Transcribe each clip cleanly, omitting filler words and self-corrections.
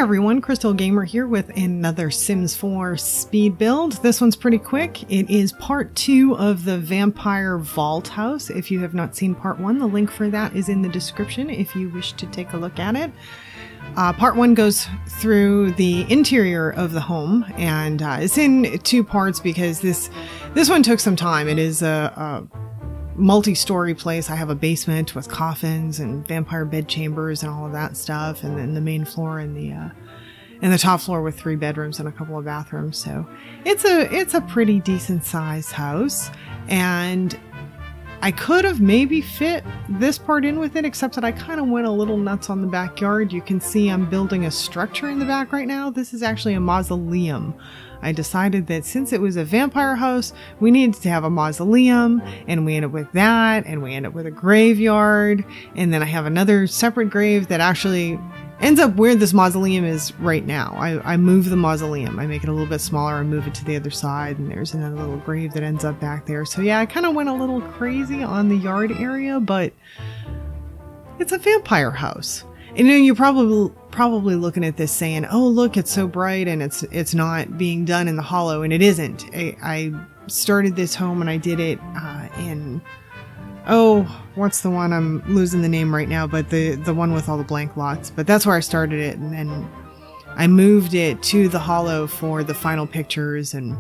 everyone, Crystal Gamer here with another Sims 4 speed build. This one's pretty quick. It is part 2 of the Vampire Vault House. If you have not seen part 1, the link for that is in the description if you wish to take a look at it. Part 1 goes through the interior of the home, and it's in 2 parts because this one took some time. It is a multi-story place. I have a basement with coffins and vampire bed chambers and all of that stuff, and then the main floor and the top floor with 3 bedrooms and a couple of bathrooms. So it's a pretty decent sized house, and I could have maybe fit this part in with it, except that I kind of went a little nuts on the backyard. You can see I'm building a structure in the back right now. This is actually a mausoleum. I decided that since it was a vampire house, we needed to have a mausoleum, and we end up with that, and we end up with a graveyard, and then I have another separate grave that actually ends up where this mausoleum is right now. I move the mausoleum. I make it a little bit smaller and move it to the other side, and there's another little grave that ends up back there. So yeah, I kind of went a little crazy on the yard area, but it's a vampire house. And you know, you're probably looking at this saying, oh look, it's so bright and it's not being done in the hollow, and it isn't. I started this home and I did it in, oh, what's the one? I'm losing the name right now, but the one with all the blank lots. But that's where I started it, and then I moved it to the hollow for the final pictures and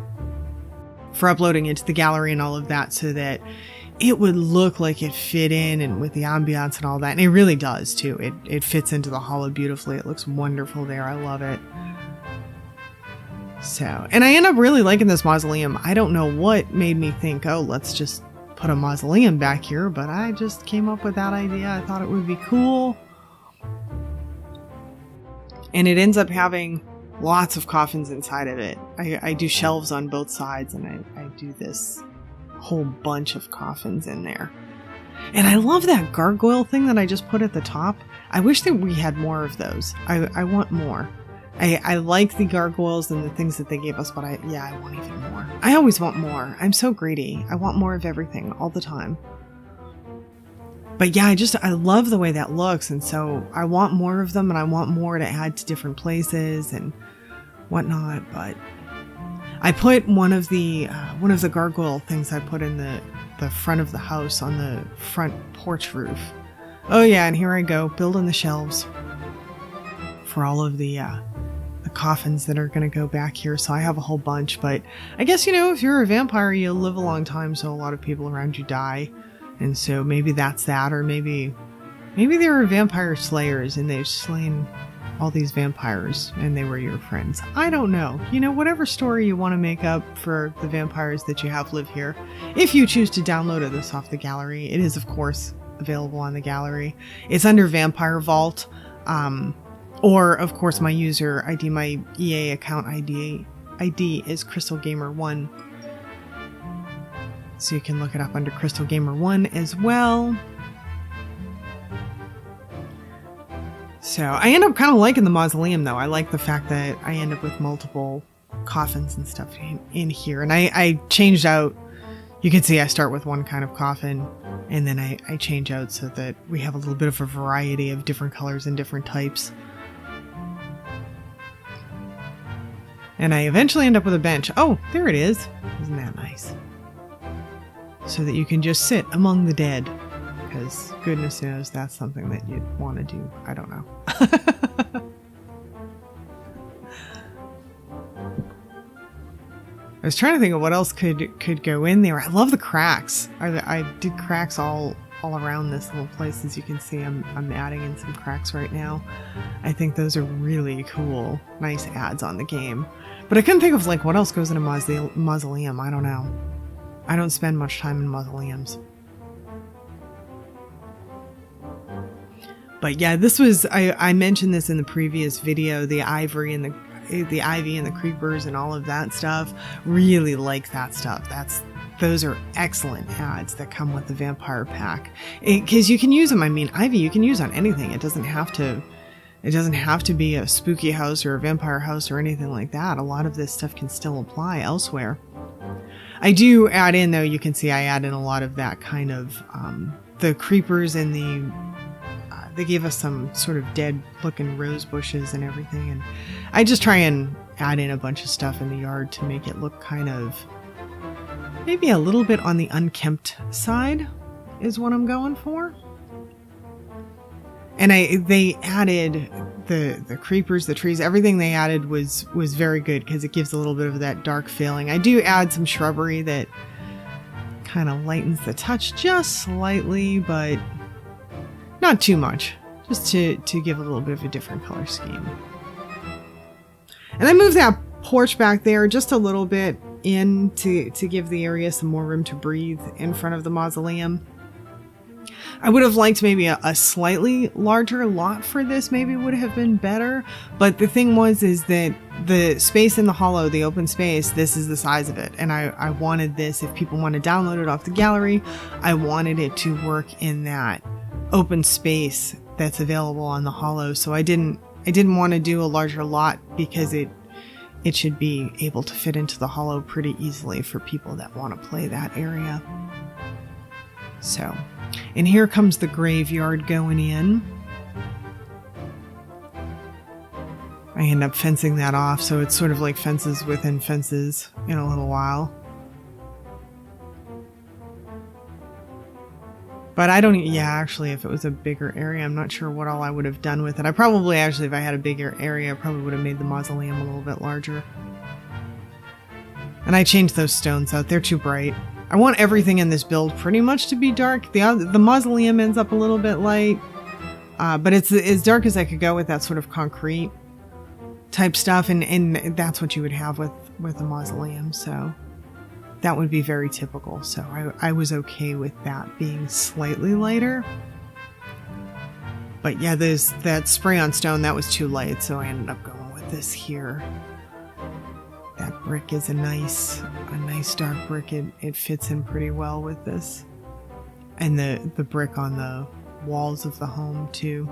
for uploading it to the gallery and all of that, so that it would look like it fit in and with the ambiance and all that. And it really does too. It fits into the hollow beautifully. It looks wonderful there. I love it. So, and I end up really liking this mausoleum. I don't know what made me think, oh, let's just put a mausoleum back here, but I just came up with that idea. I thought it would be cool. And it ends up having lots of coffins inside of it. I do shelves on both sides, and I do this whole bunch of coffins in there. And I love that gargoyle thing that I just put at the top. I wish that we had more of those. I want more. I like the gargoyles and the things that they gave us, but I want even more. I always want more. I'm so greedy. I want more of everything all the time. But yeah, I love the way that looks, and so I want more of them, and I want more to add to different places and whatnot. But I put one of the gargoyle things I put in the front of the house on the front porch roof. Oh yeah, and here I go building the shelves for all of the coffins that are going to go back here. So I have a whole bunch, but I guess, you know, if you're a vampire, you live a long time, so a lot of people around you die, and so maybe that's that, or maybe there are vampire slayers and they've slain all these vampires and they were your friends. I don't know. You know, whatever story you want to make up for the vampires that you have live here. If you choose to download this off the gallery, it is of course available on the gallery. It's under Vampire Vault, or of course my user ID, my EA account ID is Crystal Gamer 1. So you can look it up under Crystal Gamer 1 as well. So I end up kind of liking the mausoleum, though. I like the fact that I end up with multiple coffins and stuff in here. And I changed out, you can see I start with one kind of coffin, and then I change out so that we have a little bit of a variety of different colors and different types. And I eventually end up with a bench. Oh, there it is. Isn't that nice? So that you can just sit among the dead. Because goodness knows that's something that you'd want to do. I don't know. I was trying to think of what else could go in there. I love the cracks. I did cracks all around this little place. As you can see, I'm adding in some cracks right now. I think those are really cool. Nice adds on the game. But I couldn't think of like what else goes in a mausoleum. I don't know. I don't spend much time in mausoleums. But yeah, this was, I mentioned this in the previous video, the ivory and the ivy and the creepers and all of that stuff. Really like that stuff. Those are excellent adds that come with the vampire pack. Because you can use them. I mean, ivy you can use on anything. It doesn't have to be a spooky house or a vampire house or anything like that. A lot of this stuff can still apply elsewhere. I do add in, though, you can see I add in a lot of that kind of the creepers and the they gave us some sort of dead looking rose bushes and everything. And I just try and add in a bunch of stuff in the yard to make it look kind of maybe a little bit on the unkempt side is what I'm going for. And they added the creepers, the trees, everything they added was very good because it gives a little bit of that dark feeling. I do add some shrubbery that kind of lightens the touch just slightly, but not too much, just to give a little bit of a different color scheme. And I moved that porch back there just a little bit in to give the area some more room to breathe in front of the mausoleum. I would have liked maybe a slightly larger lot for this, maybe would have been better. But the thing is that the space in the hollow, the open space, this is the size of it. And I wanted this, if people want to download it off the gallery, I wanted it to work in that open space that's available on the hollow. So I didn't want to do a larger lot because it should be able to fit into the hollow pretty easily for people that want to play that area. So, and here comes the graveyard going in. I end up fencing that off, so it's sort of like fences within fences in a little while. But I don't, yeah, actually, if it was a bigger area, I'm not sure what all I would have done with it. I probably, actually, if I had a bigger area, I probably would have made the mausoleum a little bit larger. And I changed those stones out. They're too bright. I want everything in this build pretty much to be dark. The mausoleum ends up a little bit light, but it's as dark as I could go with that sort of concrete type stuff, and that's what you would have with a mausoleum, so that would be very typical. So I was okay with that being slightly lighter. But yeah, that spray on stone, that was too light, so I ended up going with this here. That brick is a nice dark brick. It fits in pretty well with this. And the brick on the walls of the home too.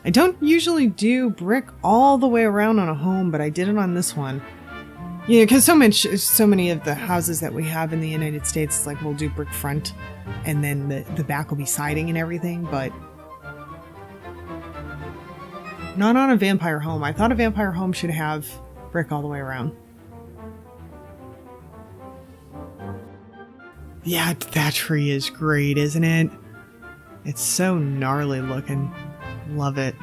I don't usually do brick all the way around on a home, but I did it on this one. Yeah, because so many of the houses that we have in the United States, it's like we'll do brick front and then the back will be siding and everything, but not on a vampire home. I thought a vampire home should have brick all the way around. Yeah, that tree is great, isn't it? It's so gnarly looking. Love it.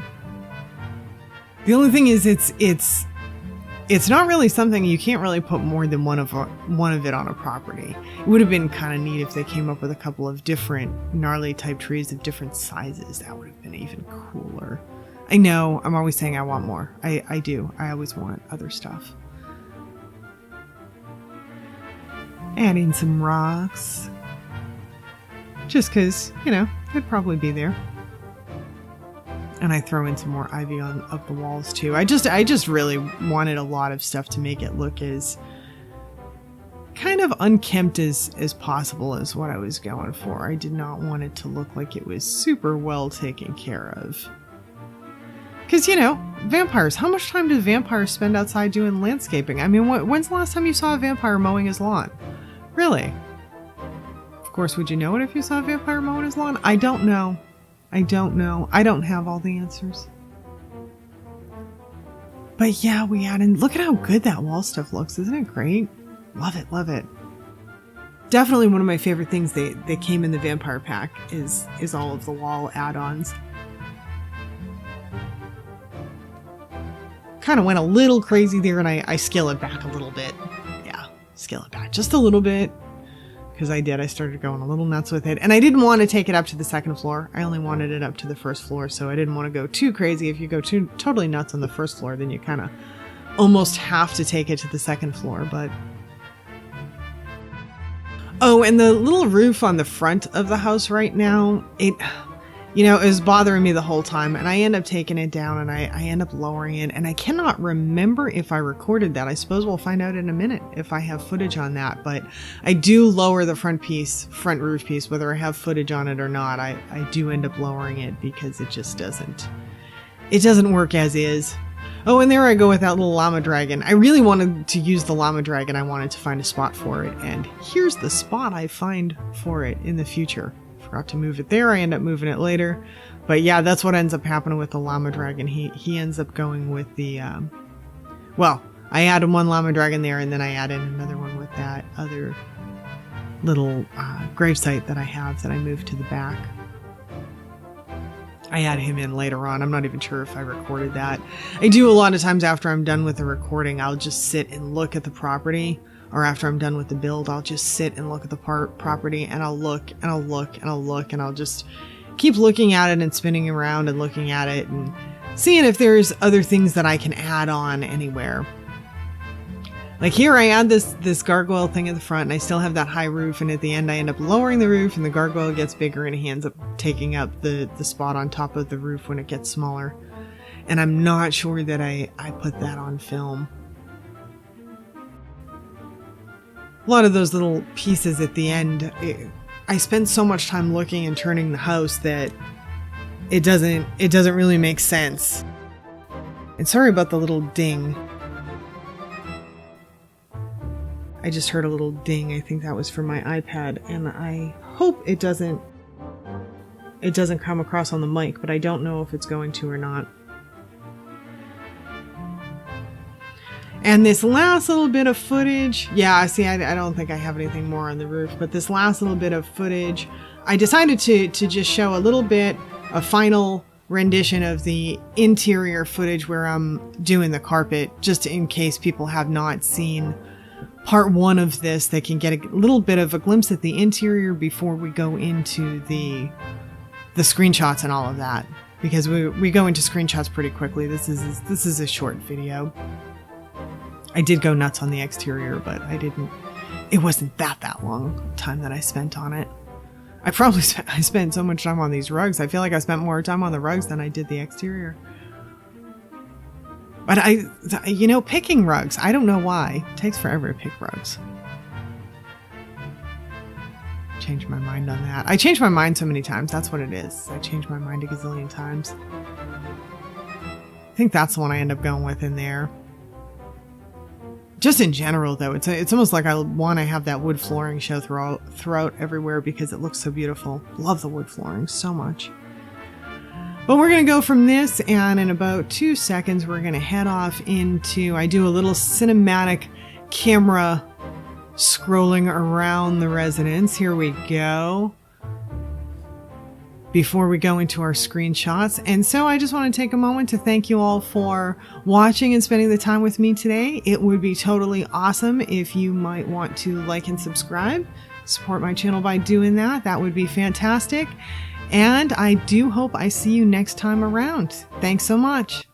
The only thing is it's not really something you can't really put more than one of it on a property. It would have been kind of neat if they came up with a couple of different gnarly type trees of different sizes. That would have been even cooler. I know, I'm always saying I want more. I do. I always want other stuff. Adding some rocks. Just because, they'd probably be there. And I throw in some more ivy on up the walls too. I just really wanted a lot of stuff to make it look as kind of unkempt as possible is what I was going for. I did not want it to look like it was super well taken care of. Because, vampires, how much time do vampires spend outside doing landscaping? I mean, when's the last time you saw a vampire mowing his lawn? Really? Of course, would you know it if you saw a vampire mowing his lawn? I don't know. I don't have all the answers. But yeah, we added, look at how good that wall stuff looks. Isn't it great? Love it, love it. Definitely one of my favorite things that came in the vampire pack is all of the wall add-ons. Kind of went a little crazy there, and I scale it back a little bit. Yeah, scale it back just a little bit. Because I started going a little nuts with it. And I didn't want to take it up to the second floor. I only wanted it up to the first floor, so I didn't want to go too crazy. If you go too totally nuts on the first floor, then you kind of almost have to take it to the second floor, but... Oh, and the little roof on the front of the house right now, it was bothering me the whole time, and I end up taking it down, and I end up lowering it, and I cannot remember if I recorded that. I suppose we'll find out in a minute if I have footage on that, but I do lower the front roof piece, whether I have footage on it or not. I do end up lowering it because it just doesn't work as is. Oh, and there I go with that little llama dragon. I really wanted to use the llama dragon. I wanted to find a spot for it, and here's the spot I find for it in the future. Forgot to move it there. I end up moving it later. But yeah, that's what ends up happening with the llama dragon. He ends up going with the, well, I added one llama dragon there, and then I added another one with that other little gravesite that I have that I moved to the back. I add him in later on. I'm not even sure if I recorded that. I do a lot of times after I'm done with the recording, I'll just sit and look at the property, or after I'm done with the build, I'll just sit and look at the property, and I'll look and I'll look and I'll look, and I'll just keep looking at it and spinning around and looking at it and seeing if there's other things that I can add on anywhere. Like here I add this gargoyle thing at the front, and I still have that high roof, and at the end I end up lowering the roof, and the gargoyle gets bigger, and he ends up taking up the spot on top of the roof when it gets smaller. And I'm not sure that I put that on film. A lot of those little pieces at the end, I spend so much time looking and turning the house that it doesn't really make sense. And sorry about the little ding. I just heard a little ding. I think that was from my iPad, and I hope it doesn't come across on the mic, but I don't know if it's going to or not. And this last little bit of footage, yeah, see, I don't think I have anything more on the roof, but this last little bit of footage, I decided to just show a little bit, a final rendition of the interior footage where I'm doing the carpet, just in case people have not seen part one of this. They can get a little bit of a glimpse at the interior before we go into the screenshots and all of that, because we go into screenshots pretty quickly. This is a short video. I did go nuts on the exterior, but it wasn't that long time that I spent on it. I spent so much time on these rugs. I feel like I spent more time on the rugs than I did the exterior. But picking rugs, I don't know why. It takes forever to pick rugs. Changed my mind on that. I changed my mind so many times. That's what it is. I changed my mind a gazillion times. I think that's the one I end up going with in there. Just in general, though, it's almost like I want to have that wood flooring show throughout everywhere because it looks so beautiful. Love the wood flooring so much. But we're going to go from this, and in about 2 seconds, we're going to head off into, I do a little cinematic camera scrolling around the residence. Here we go. Before we go into our screenshots. And so I just want to take a moment to thank you all for watching and spending the time with me today. It would be totally awesome if you might want to like and subscribe. Support my channel by doing that. That would be fantastic. And I do hope I see you next time around. Thanks so much.